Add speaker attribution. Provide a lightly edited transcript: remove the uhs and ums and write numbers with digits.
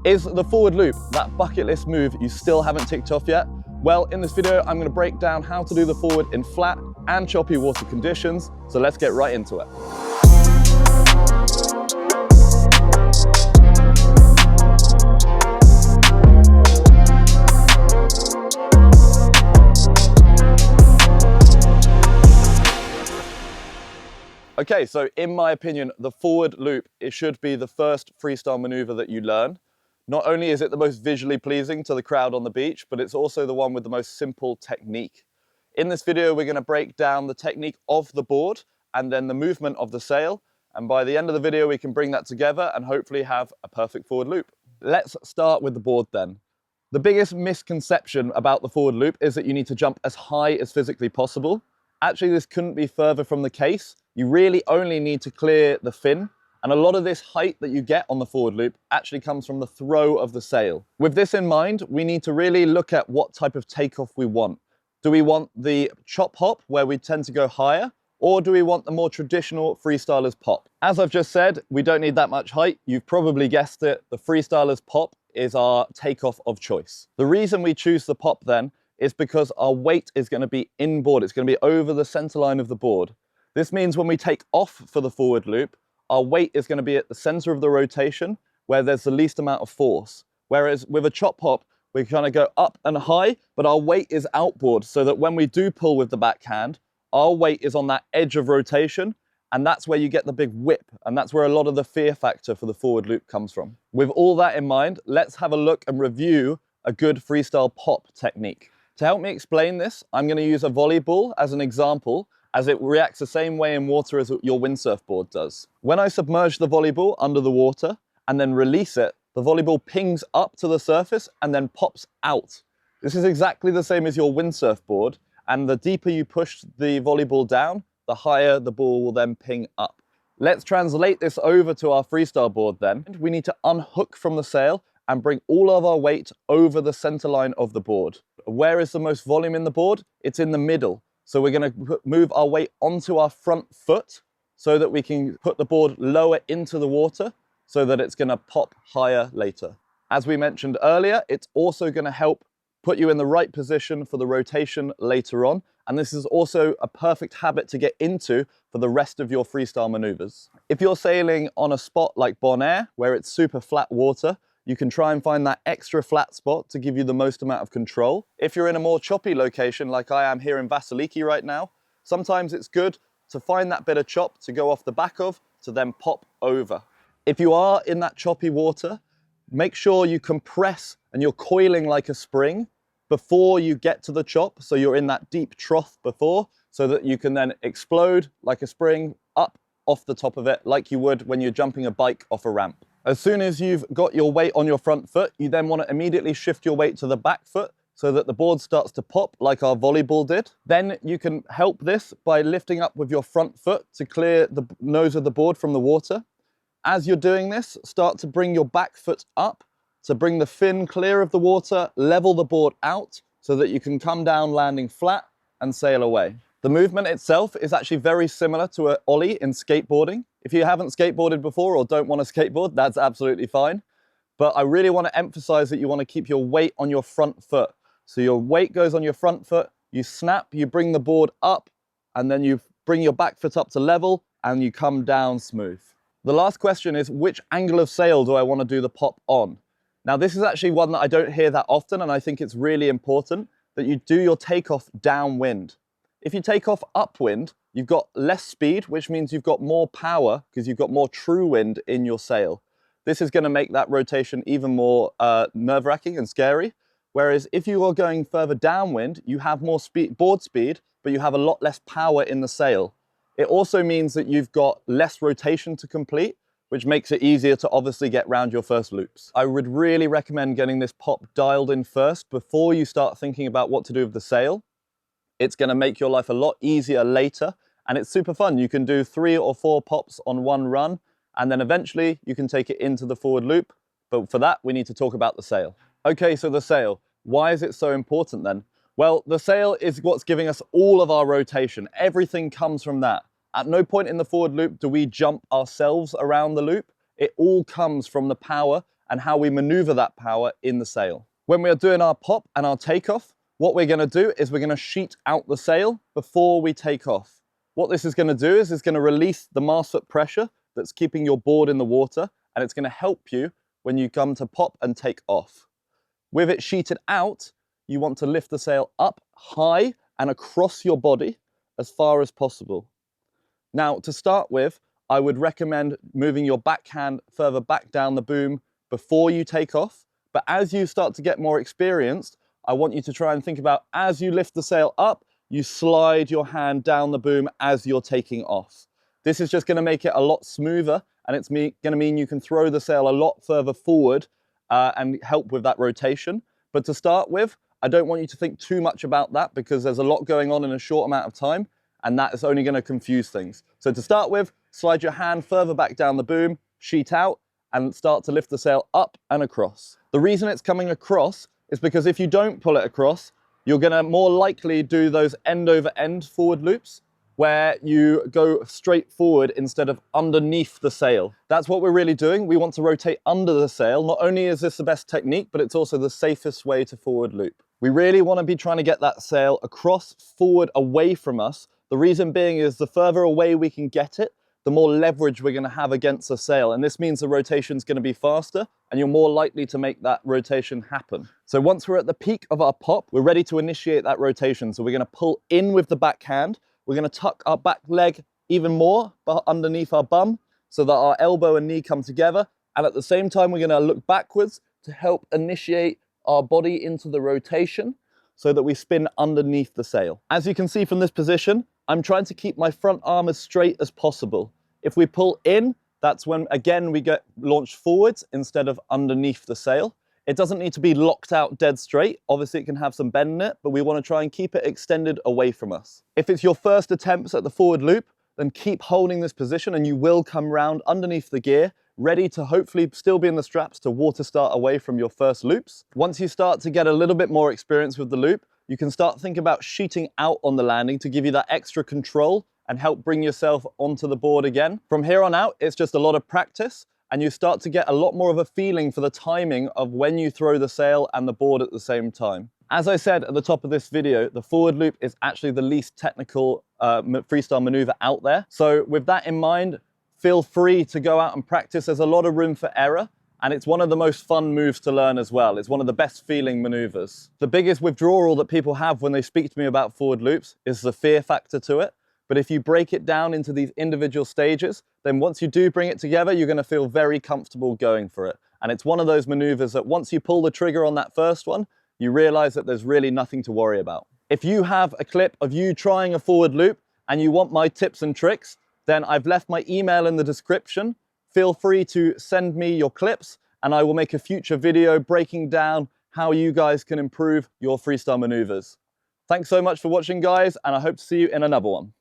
Speaker 1: Is the forward loop that bucket list move you still haven't ticked off yet? Well, in this video, I'm going to break down how to do the forward in flat and choppy water conditions, so let's get right into it. Okay, so in my opinion, the forward loop, it should be the first freestyle maneuver that you learn. Not only is it the most visually pleasing to the crowd on the beach, but it's also the one with the most simple technique. In this video, we're going to break down the technique of the board and then the movement of the sail. And by the end of the video, we can bring that together and hopefully have a perfect forward loop. Let's start with the board then. The biggest misconception about the forward loop is that you need to jump as high as physically possible. Actually, this couldn't be further from the case. You really only need to clear the fin, and a lot of this height that you get on the forward loop actually comes from the throw of the sail. With this in mind, we need to really look at what type of takeoff we want. Do we want the chop hop, where we tend to go higher, or do we want the more traditional freestyler's pop? As I've just said, we don't need that much height. You've probably guessed it, the freestyler's pop is our takeoff of choice. The reason we choose the pop then is because our weight is going to be inboard. It's going to be over the center line of the board. This means when we take off for the forward loop, our weight is going to be at the center of the rotation where there's the least amount of force. Whereas with a chop hop, we kind of go up and high, but our weight is outboard so that when we do pull with the backhand, our weight is on that edge of rotation, and that's where you get the big whip, and that's where a lot of the fear factor for the forward loop comes from. With all that in mind, let's have a look and review a good freestyle pop technique. To help me explain this, I'm going to use a volleyball as an example, as it reacts the same way in water as your windsurf board does. When I submerge the volleyball under the water and then release it, the volleyball pings up to the surface and then pops out. This is exactly the same as your windsurf board, and the deeper you push the volleyball down, the higher the ball will then ping up. Let's translate this over to our freestyle board then. We need to unhook from the sail and bring all of our weight over the center line of the board. Where is the most volume in the board? It's in the middle. So we're going to move our weight onto our front foot so that we can put the board lower into the water so that it's going to pop higher later. As we mentioned earlier, it's also going to help put you in the right position for the rotation later on. And this is also a perfect habit to get into for the rest of your freestyle maneuvers. If you're sailing on a spot like Molenaar, where it's super flat water, you can try and find that extra flat spot to give you the most amount of control. If you're in a more choppy location, like I am here in Vasiliki right now, sometimes it's good to find that bit of chop to go off the back of, to then pop over. If you are in that choppy water, make sure you compress and you're coiling like a spring before you get to the chop, so you're in that deep trough before, so that you can then explode like a spring up off the top of it, like you would when you're jumping a bike off a ramp. As soon as you've got your weight on your front foot, you then want to immediately shift your weight to the back foot so that the board starts to pop like our volleyball did. Then you can help this by lifting up with your front foot to clear the nose of the board from the water. As you're doing this, start to bring your back foot up to bring the fin clear of the water, level the board out so that you can come down landing flat and sail away. The movement itself is actually very similar to an ollie in skateboarding. If you haven't skateboarded before or don't want to skateboard, that's absolutely fine. But I really want to emphasize that you want to keep your weight on your front foot. So your weight goes on your front foot, you snap, you bring the board up, and then you bring your back foot up to level, and you come down smooth. The last question is, which angle of sail do I want to do the pop on? Now, this is actually one that I don't hear that often, and I think it's really important that you do your takeoff downwind. If you take off upwind, you've got less speed, which means you've got more power because you've got more true wind in your sail. This is going to make that rotation even more nerve-wracking and scary. Whereas if you are going further downwind, you have more board speed, but you have a lot less power in the sail. It also means that you've got less rotation to complete, which makes it easier to obviously get round your first loops. I would really recommend getting this pop dialed in first before you start thinking about what to do with the sail. It's going to make your life a lot easier later, and it's super fun. You can do 3 or 4 pops on one run, and then eventually you can take it into the forward loop. But for that, we need to talk about the sail. Okay, so the sail. Why is it so important then? Well, the sail is what's giving us all of our rotation. Everything comes from that. At no point in the forward loop do we jump ourselves around the loop. It all comes from the power and how we maneuver that power in the sail. When we are doing our pop and our takeoff, what we're going to do is we're going to sheet out the sail before we take off. What this is going to do is it's going to release the mast foot pressure that's keeping your board in the water, and it's going to help you when you come to pop and take off. With it sheeted out, you want to lift the sail up high and across your body as far as possible. Now, to start with, I would recommend moving your backhand further back down the boom before you take off. But as you start to get more experienced, I want you to try and think about, as you lift the sail up, you slide your hand down the boom as you're taking off. This is just going to make it a lot smoother, and it's going to mean you can throw the sail a lot further forward and help with that rotation. But to start with, I don't want you to think too much about that, because there's a lot going on in a short amount of time, and that is only going to confuse things. So to start with, slide your hand further back down the boom, sheet out, and start to lift the sail up and across. The reason it's coming across is because if you don't pull it across, you're going to more likely do those end over end forward loops, where you go straight forward instead of underneath the sail. That's what we're really doing. We want to rotate under the sail. Not only is this the best technique, but it's also the safest way to forward loop. We really want to be trying to get that sail across, forward, away from us. The reason being is the further away we can get it, the more leverage we're going to have against the sail. And this means the rotation is going to be faster, and you're more likely to make that rotation happen. So once we're at the peak of our pop, we're ready to initiate that rotation. So we're going to pull in with the backhand. We're going to tuck our back leg even more underneath our bum so that our elbow and knee come together. And at the same time, we're going to look backwards to help initiate our body into the rotation so that we spin underneath the sail. As you can see from this position, I'm trying to keep my front arm as straight as possible. If we pull in, that's when, again, we get launched forwards instead of underneath the sail. It doesn't need to be locked out dead straight. Obviously, it can have some bend in it, but we want to try and keep it extended away from us. If it's your first attempts at the forward loop, then keep holding this position and you will come round underneath the gear, ready to hopefully still be in the straps to water start away from your first loops. Once you start to get a little bit more experience with the loop, you can start thinking about sheeting out on the landing to give you that extra control and help bring yourself onto the board again. From here on out, it's just a lot of practice, and you start to get a lot more of a feeling for the timing of when you throw the sail and the board at the same time. As I said at the top of this video, the forward loop is actually the least technical freestyle maneuver out there. So with that in mind, feel free to go out and practice. There's a lot of room for error, and it's one of the most fun moves to learn as well. It's one of the best feeling maneuvers. The biggest withdrawal that people have when they speak to me about forward loops is the fear factor to it. But if you break it down into these individual stages, then once you do bring it together, you're going to feel very comfortable going for it. And it's one of those maneuvers that once you pull the trigger on that first one, you realize that there's really nothing to worry about. If you have a clip of you trying a forward loop and you want my tips and tricks, then I've left my email in the description. Feel free to send me your clips and I will make a future video breaking down how you guys can improve your freestyle maneuvers. Thanks so much for watching, guys, and I hope to see you in another one.